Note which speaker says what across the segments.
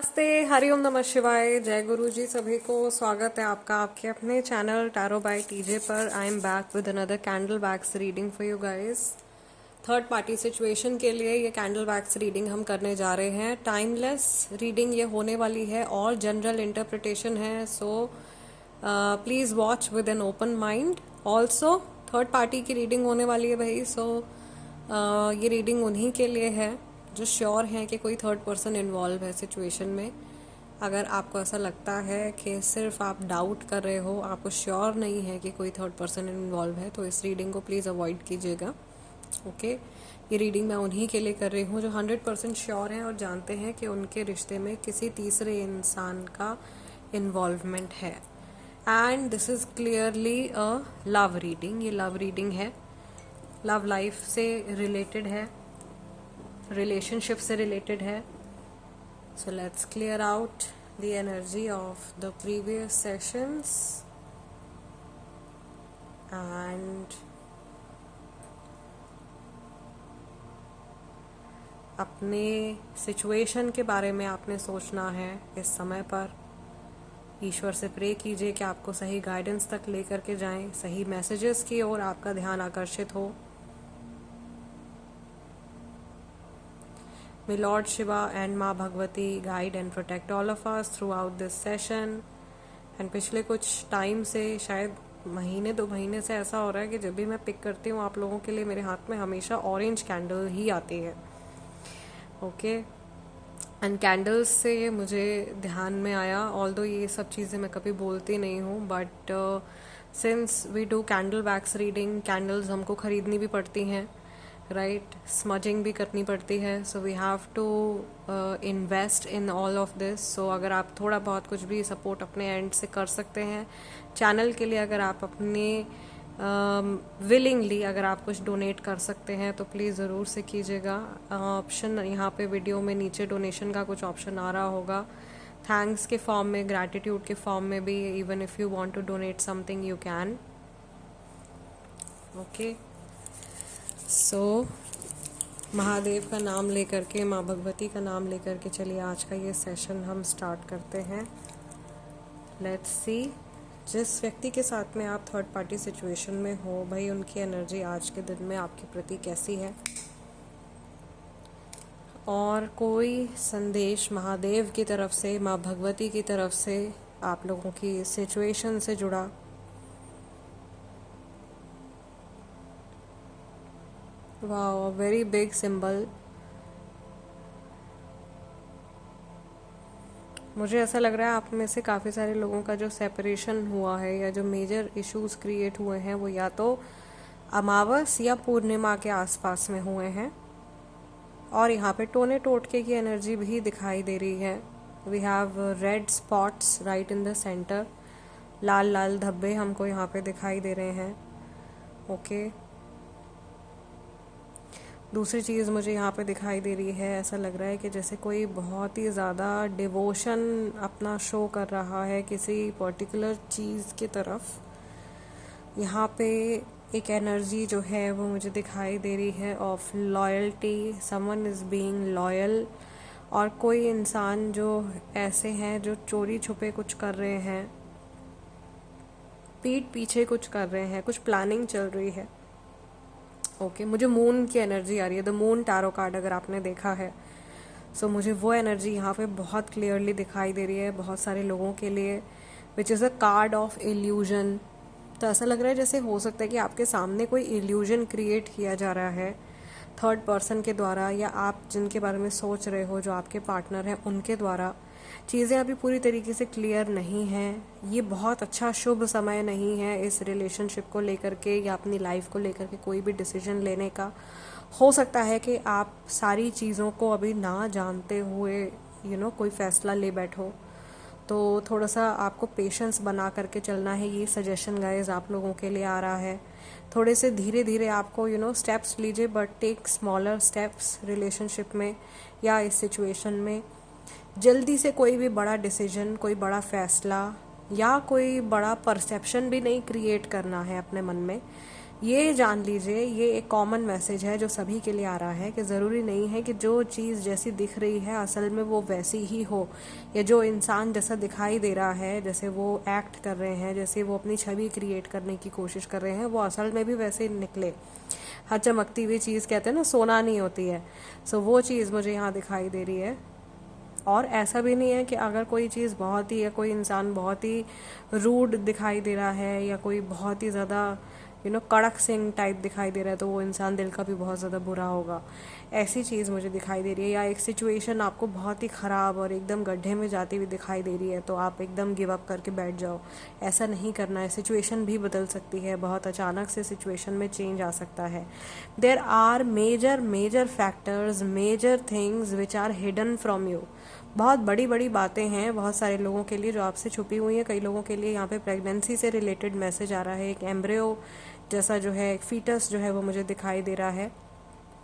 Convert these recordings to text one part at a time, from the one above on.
Speaker 1: नमस्ते, हरिओम नमः शिवाय, जय गुरु जी। सभी को स्वागत है आपका आपके अपने चैनल टैरो बाय टीजे पर। I am back with another candle wax reading for you guys. Third party situation के लिए ये कैंडल वैक्स रीडिंग हम करने जा रहे हैं। टाइमलेस रीडिंग ये होने वाली है और जनरल इंटरप्रिटेशन है, so please watch with an open mind. Also third party की रीडिंग होने वाली है भाई, सो ये रीडिंग उन्हीं के लिए है जो श्योर हैं कि कोई थर्ड पर्सन इन्वॉल्व है सिचुएशन में। अगर आपको ऐसा लगता है कि सिर्फ आप डाउट कर रहे हो, आपको श्योर नहीं है कि कोई थर्ड पर्सन इन्वॉल्व है, तो इस रीडिंग को प्लीज़ अवॉइड कीजिएगा। ओके, ये रीडिंग मैं उन्हीं के लिए कर रही हूँ जो 100% श्योर हैं और जानते हैं कि उनके रिश्ते में किसी तीसरे इंसान का इन्वॉल्वमेंट है। And this is clearly a love reading. ये लव रीडिंग है, लव लाइफ से रिलेटेड है, रिलेशनशिप से रिलेटेड है। So let's clear out the energy of the previous sessions and अपने सिचुएशन के बारे में आपने सोचना है इस समय पर। ईश्वर से प्रे कीजिए कि आपको सही गाइडेंस तक लेकर के जाएं, सही मैसेजेस की ओर आपका ध्यान आकर्षित हो। May Lord Shiva and माँ Bhagwati guide and protect all of us throughout this session. And पिछले कुछ टाइम से, शायद महीने 2 महीने से ऐसा हो रहा है कि जब भी मैं पिक करती हूँ आप लोगों के लिए, मेरे हाथ में हमेशा ऑरेंज कैंडल ही आती है। ओके, एंड कैंडल्स से मुझे ध्यान में आया, ऑल्दो ये सब चीज़ें मैं कभी बोलती नहीं हूँ, but since we do candle wax reading, candles हमको ख़रीदनी भी पड़ती हैं, राइट, स्मजिंग भी करनी पड़ती है। So we have to invest in all of this. So अगर आप थोड़ा बहुत कुछ भी सपोर्ट अपने एंड से कर सकते हैं चैनल के लिए, अगर आप अपने विलिंगली अगर आप कुछ डोनेट कर सकते हैं तो प्लीज़ ज़रूर से कीजिएगा। ऑप्शन यहाँ पे वीडियो में नीचे डोनेशन का कुछ ऑप्शन आ रहा होगा, थैंक्स के फॉर्म में, ग्रैटिट्यूड के फॉर्म में भी। Even if you want to donate something you can. Okay, so Mahadev का नाम लेकर के, माँ भगवती का नाम लेकर के चलिए आज का ये सेशन हम स्टार्ट करते हैं। लेट्स सी, जिस व्यक्ति के साथ में आप थर्ड पार्टी सिचुएशन में हो भाई, उनकी एनर्जी आज के दिन में आपके प्रति कैसी है, और कोई संदेश महादेव की तरफ से, माँ भगवती की तरफ से आप लोगों की सिचुएशन से जुड़ा। Wow, very big symbol. मुझे ऐसा लग रहा है आप में से काफ़ी सारे लोगों का जो सेपरेशन हुआ है या जो मेजर इश्यूज क्रिएट हुए हैं वो या तो अमावस या पूर्णिमा के आसपास में हुए हैं। और यहाँ पे टोने टोटके की एनर्जी भी दिखाई दे रही है। We have red spots right in the centre, लाल लाल धब्बे हमको यहाँ पे दिखाई दे रहे हैं। ओके, दूसरी चीज़ मुझे यहाँ पे दिखाई दे रही है, ऐसा लग रहा है कि जैसे कोई बहुत ही ज़्यादा डिवोशन अपना शो कर रहा है किसी पर्टिकुलर चीज़ की तरफ। यहाँ पे एक एनर्जी जो है वो मुझे दिखाई दे रही है of loyalty, someone is being loyal. और कोई इंसान जो ऐसे हैं जो चोरी छुपे कुछ कर रहे हैं, पीठ पीछे कुछ कर रहे हैं, कुछ प्लानिंग चल रही है। ओके, मुझे मून की एनर्जी आ रही है, द मून टैरो कार्ड अगर आपने देखा है। सो मुझे वो एनर्जी यहाँ पे बहुत क्लियरली दिखाई दे रही है बहुत सारे लोगों के लिए, which is a card of illusion. तो ऐसा लग रहा है जैसे हो सकता है कि आपके सामने कोई इल्यूजन क्रिएट किया जा रहा है थर्ड पर्सन के द्वारा, या आप जिनके बारे में सोच रहे हो जो आपके पार्टनर हैं उनके द्वारा। चीज़ें अभी पूरी तरीके से क्लियर नहीं हैं। ये बहुत अच्छा शुभ समय नहीं है इस रिलेशनशिप को लेकर के या अपनी लाइफ को लेकर के कोई भी डिसीजन लेने का। हो सकता है कि आप सारी चीज़ों को अभी ना जानते हुए कोई फैसला ले बैठो, तो थोड़ा सा आपको पेशेंस बना करके चलना है। ये सजेशन गाइस आप लोगों के लिए आ रहा है। थोड़े से धीरे धीरे आपको स्टेप्स लीजिए, but take smaller steps relationship में या इस सिचुएशन में। जल्दी से कोई भी बड़ा डिसीजन, कोई बड़ा फैसला या कोई बड़ा परसेप्शन भी नहीं क्रिएट करना है अपने मन में। ये जान लीजिए, ये एक कॉमन मैसेज है जो सभी के लिए आ रहा है कि ज़रूरी नहीं है कि जो चीज़ जैसी दिख रही है असल में वो वैसी ही हो, या जो इंसान जैसा दिखाई दे रहा है, जैसे वो एक्ट कर रहे हैं, जैसे वो अपनी छवि क्रिएट करने की कोशिश कर रहे हैं, वो असल में भी वैसे निकले। हर चमकती हुई चीज़ कहते हैं ना, सोना नहीं होती है। सो वो चीज़ मुझे यहाँ दिखाई दे रही है। और ऐसा भी नहीं है कि अगर कोई चीज़ बहुत ही, या कोई इंसान बहुत ही रूड दिखाई दे रहा है, या कोई बहुत ही ज़्यादा कड़क सिंह टाइप दिखाई दे रहा है, तो वो इंसान दिल का भी बहुत ज़्यादा बुरा होगा। ऐसी चीज़ मुझे दिखाई दे रही है। या एक सिचुएशन आपको बहुत ही ख़राब और एकदम गड्ढे में जाती हुई दिखाई दे रही है, तो आप एकदम गिव अप करके बैठ जाओ। ऐसा नहीं करना है। सिचुएशन भी बदल सकती है, बहुत अचानक से सिचुएशन में चेंज आ सकता है। There are major factors, major things which are hidden from you. बहुत बड़ी बड़ी बातें हैं बहुत सारे लोगों के लिए जो आपसे छुपी हुई हैं। कई लोगों के लिए यहाँ पे प्रेगनेंसी से रिलेटेड मैसेज आ रहा है। एक एम्ब्रियो जैसा जो है, एक फीटस जो है वो मुझे दिखाई दे रहा है।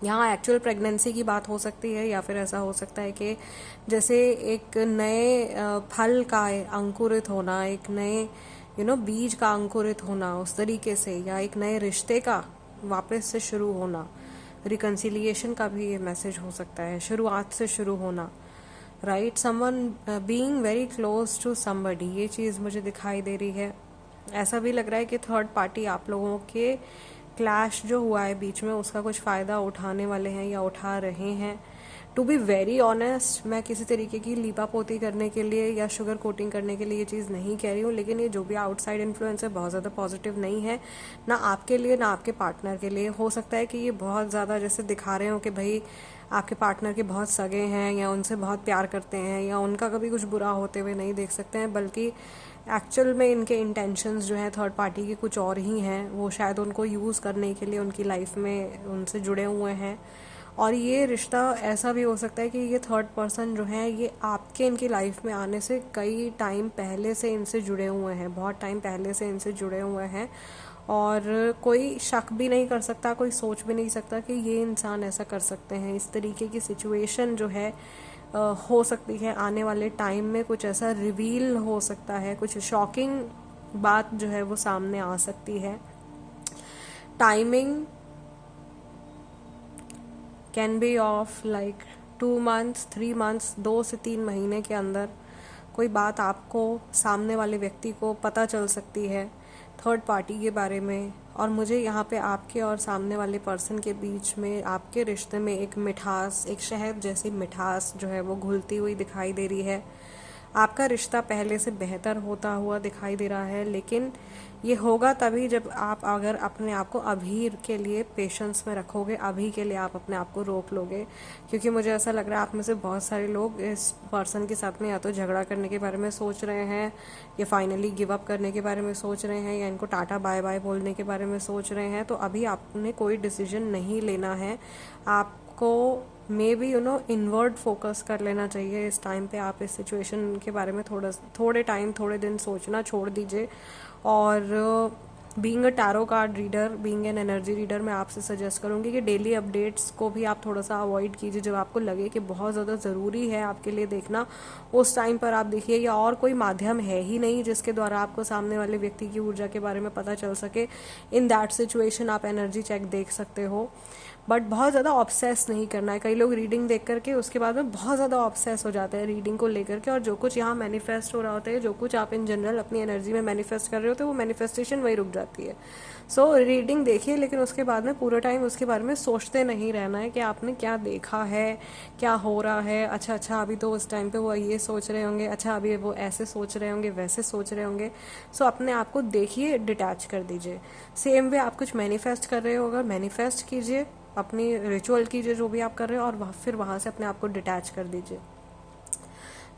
Speaker 1: यहाँ एक्चुअल प्रेगनेंसी की बात हो सकती है, या फिर ऐसा हो सकता है कि जैसे एक नए फल का अंकुरित होना, एक नए बीज का अंकुरित होना उस तरीके से, या एक नए रिश्ते का वापस से शुरू होना। रिकन्सिलिएशन का भी ये मैसेज हो सकता है, शुरुआत से शुरू होना। Right, someone being very close to somebody, ये चीज़ मुझे दिखाई दे रही है। ऐसा भी लग रहा है कि थर्ड पार्टी आप लोगों के क्लैश जो हुआ है बीच में, उसका कुछ फ़ायदा उठाने वाले हैं या उठा रहे हैं। टू बी वेरी ऑनेस्ट, मैं किसी तरीके की लीपापोती करने के लिए या शुगर कोटिंग करने के लिए ये चीज़ नहीं कह रही हूँ, लेकिन ये जो भी आउटसाइड इन्फ्लुएंस है बहुत ज़्यादा पॉजिटिव नहीं है, ना आपके लिए ना आपके पार्टनर के लिए। हो सकता है कि ये बहुत ज़्यादा जैसे दिखा रहे हो कि भाई आपके पार्टनर के बहुत सगे हैं, या उनसे बहुत प्यार करते हैं, या उनका कभी कुछ बुरा होते हुए नहीं देख सकते हैं, बल्कि एक्चुअल में इनके इंटेंशंस जो हैं थर्ड पार्टी के कुछ और ही हैं। वो शायद उनको यूज़ करने के लिए उनकी लाइफ में उनसे जुड़े हुए हैं। और ये रिश्ता ऐसा भी हो सकता है कि ये थर्ड पर्सन जो है ये आपके इनकी लाइफ में आने से कई टाइम पहले से इनसे जुड़े हुए हैं, बहुत टाइम पहले से इनसे जुड़े हुए हैं। और कोई शक भी नहीं कर सकता, कोई सोच भी नहीं सकता कि ये इंसान ऐसा कर सकते हैं। इस तरीके की सिचुएशन जो है हो सकती है आने वाले टाइम में। कुछ ऐसा रिवील हो सकता है, कुछ शॉकिंग बात जो है वो सामने आ सकती है। Timing can be of like 2 months 3 months, 2 से 3 महीने के अंदर कोई बात आपको सामने वाले व्यक्ति को पता चल सकती है थर्ड पार्टी के बारे में। और मुझे यहाँ पे आपके और सामने वाले पर्सन के बीच में, आपके रिश्ते में एक मिठास, एक शहद जैसी मिठास जो है वो घुलती हुई दिखाई दे रही है। आपका रिश्ता पहले से बेहतर होता हुआ दिखाई दे रहा है, लेकिन ये होगा तभी जब आप अगर अपने आप को अभी के लिए पेशेंस में रखोगे, अभी के लिए आप अपने आप को रोक लोगे। क्योंकि मुझे ऐसा लग रहा है आप में से बहुत सारे लोग इस पर्सन के साथ में या तो झगड़ा करने के बारे में सोच रहे हैं, या फाइनली गिव अप करने के बारे में सोच रहे हैं, या इनको टाटा बाय बाय बोलने के बारे में सोच रहे हैं। तो अभी आपने कोई डिसीजन नहीं लेना है। आपको मे बी इनवर्ड फोकस कर लेना चाहिए इस टाइम पे। आप इस सिचुएशन के बारे में थोड़े टाइम, थोड़े दिन सोचना छोड़ दीजिए। और being a tarot card reader, being an energy reader, मैं आपसे सजेस्ट करूंगी कि डेली अपडेट्स को भी आप थोड़ा सा अवॉइड कीजिए। जब आपको लगे कि बहुत ज़्यादा ज़रूरी है आपके लिए देखना, उस टाइम पर आप देखिए। या और कोई माध्यम है ही नहीं जिसके द्वारा आपको सामने वाले व्यक्ति की ऊर्जा के बारे में पता चल सके। इन दैट सिचुएशन आप एनर्जी चेक देख सकते हो, बट बहुत ज़्यादा ऑब्सेस नहीं करना है। कई लोग रीडिंग देख करके उसके बाद में बहुत ज़्यादा ऑब्सेस हो जाते हैं रीडिंग को लेकर के, और जो कुछ यहाँ मैनिफेस्ट हो रहा होता है, जो कुछ आप इन जनरल अपनी एनर्जी में मैनिफेस्ट कर रहे होते हैं, वो मैनिफेस्टेशन वही रुक जाती है। सो रीडिंग देखिए, लेकिन उसके बाद में पूरा टाइम उसके बारे में सोचते नहीं रहना है कि आपने क्या देखा है, क्या हो रहा है। अच्छा अभी तो उस टाइम पे वो ये सोच रहे होंगे, अच्छा अभी वो ऐसे सोच रहे होंगे, वैसे सोच रहे होंगे। सो अपने आप को देखिए, डिटैच कर दीजिए। सेम वे आप कुछ मैनिफेस्ट कर रहे हो, अगर मैनिफेस्ट कीजिए, अपनी रिचुअल कीजिए जो भी आप कर रहे हो, और फिर वहाँ से अपने आप को डिटैच कर दीजिए।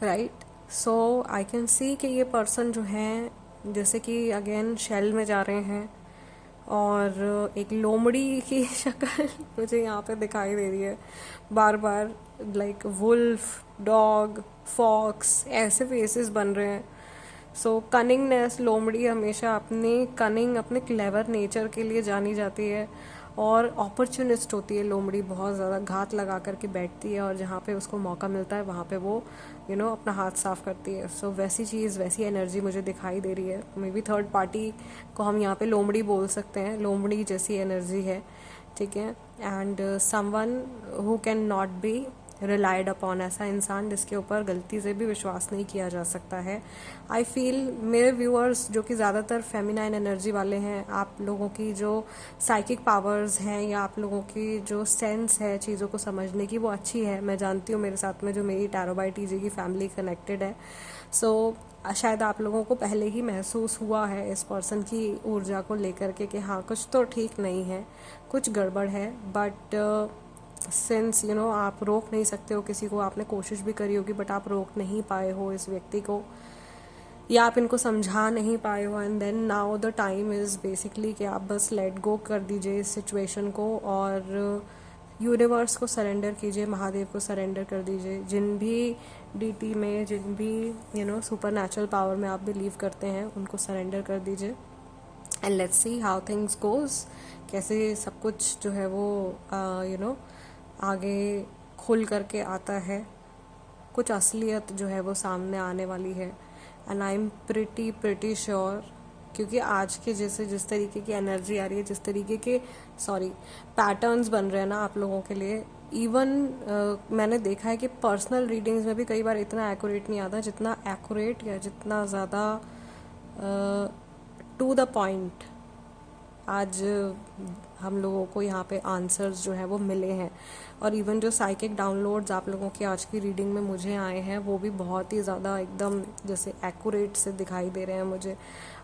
Speaker 1: Right, so I can see कि ये पर्सन जो है जैसे कि अगेन शेल में जा रहे हैं, और एक लोमड़ी की शक्ल मुझे यहाँ पे दिखाई दे रही है बार बार। लाइक वुल्फ, डॉग, फॉक्स, ऐसे फेसेस बन रहे हैं। सो कनिंगनेस, लोमड़ी हमेशा अपनी कनिंग, अपने क्लेवर नेचर के लिए जानी जाती है। और अपॉर्चुनिस्ट होती है लोमड़ी, बहुत ज़्यादा घात लगा करके बैठती है और जहाँ पे उसको मौका मिलता है वहाँ पे वो अपना हाथ साफ करती है। सो वैसी चीज़, वैसी एनर्जी मुझे दिखाई दे रही है। मे बी थर्ड पार्टी को हम यहाँ पे लोमड़ी बोल सकते हैं, लोमड़ी जैसी एनर्जी है, ठीक है। And someone who can not be relied upon, ऐसा इंसान जिसके ऊपर गलती से भी विश्वास नहीं किया जा सकता है। आई फील मेरे व्यूअर्स जो कि ज़्यादातर फेमिनाइन एनर्जी वाले हैं, आप लोगों की जो साइकिक पावर्स हैं या आप लोगों की जो सेंस है चीज़ों को समझने की, वो अच्छी है। मैं जानती हूँ मेरे साथ में जो मेरी टैरो बाय टीजे की फैमिली कनेक्टेड है। सो शायद आप लोगों को पहले ही महसूस हुआ है इस पर्सन की ऊर्जा को लेकर के कि हाँ कुछ तो ठीक नहीं है, कुछ गड़बड़ है। बट सिंस आप रोक नहीं सकते हो किसी को, आपने कोशिश भी करी होगी बट आप रोक नहीं पाए हो इस व्यक्ति को, या आप इनको समझा नहीं पाए हो। And then now the time is basically कि आप बस लेट गो कर दीजिए इस सिचुएशन को और यूनिवर्स को सरेंडर कीजिए, महादेव को सरेंडर कर दीजिए। जिन भी डीटी में, जिन भी सुपर नेचुरल पावर में आप बिलीव करते हैं, उनको सरेंडर कर दीजिए। And let's see how things goes, कैसे सब कुछ जो है वो आगे खुल करके आता है, कुछ असलियत जो है वो सामने आने वाली है। And I am pretty sure, क्योंकि आज के जिस तरीके की एनर्जी आ रही है, जिस तरीके के पैटर्न्स बन रहे हैं ना आप लोगों के लिए, इवन मैंने देखा है कि पर्सनल रीडिंग्स में भी कई बार इतना एक्यूरेट नहीं आता जितना एक्यूरेट या जितना ज़्यादा टू द पॉइंट आज हम लोगों को यहाँ पे आंसर्स जो है वो मिले हैं। और इवन जो साइकिक डाउनलोड्स आप लोगों की आज की रीडिंग में मुझे आए हैं, वो भी बहुत ही ज़्यादा एकदम जैसे एक्यूरेट से दिखाई दे रहे हैं मुझे।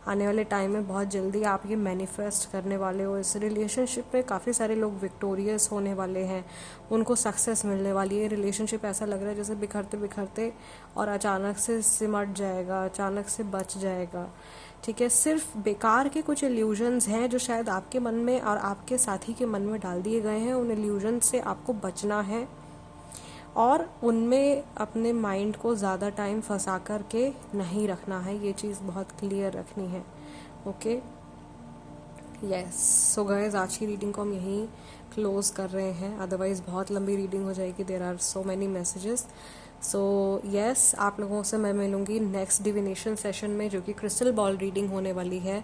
Speaker 1: आने वाले टाइम में बहुत जल्दी आप ये मैनिफेस्ट करने वाले हो। इस रिलेशनशिप में काफ़ी सारे लोग विक्टोरियस होने वाले हैं, उनको सक्सेस मिलने वाली है। रिलेशनशिप ऐसा लग रहा है जैसे बिखरते बिखरते और अचानक से सिमट जाएगा, अचानक से बच जाएगा, ठीक है। सिर्फ बेकार के कुछ इल्यूजन्स हैं जो शायद आपके मन में और आपके साथी के मन में डाल दिए गए हैं। उन इल्यूजन से आपको बचना है और उनमें अपने माइंड को ज़्यादा टाइम फंसा कर के नहीं रखना है। ये चीज़ बहुत क्लियर रखनी है, ओके। यस, सो गाइस, आज की रीडिंग को हम यहीं क्लोज कर रहे हैं, अदरवाइज़ बहुत लंबी रीडिंग हो जाएगी। There are so many messages. So yes, आप लोगों से मैं मिलूँगी नेक्स्ट डिविनेशन सेशन में, जो कि क्रिस्टल बॉल रीडिंग होने वाली है।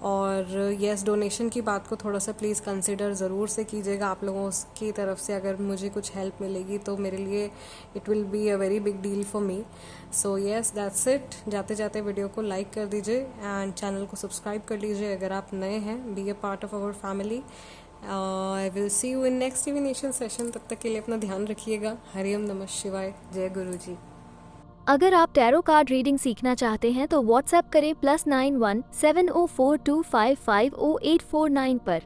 Speaker 1: और यस, डोनेशन की बात को थोड़ा सा प्लीज़ कंसिडर ज़रूर से कीजिएगा। आप लोगों की तरफ से अगर मुझे कुछ हेल्प मिलेगी तो मेरे लिए it will be a very big deal for me. So yes, that's it. जाते जाते वीडियो को लाइक कर दीजिए एंड चैनल को सब्सक्राइब कर लीजिए अगर आप नए हैं। Be a part of our family. I will see you in next divination session. तब तक के लिए अपना ध्यान रखिएगा। हरिओम नमः शिवाय। जय गुरु जी।
Speaker 2: अगर आप टैरो कार्ड रीडिंग सीखना चाहते हैं तो व्हाट्सएप करें +91 7042550849 पर।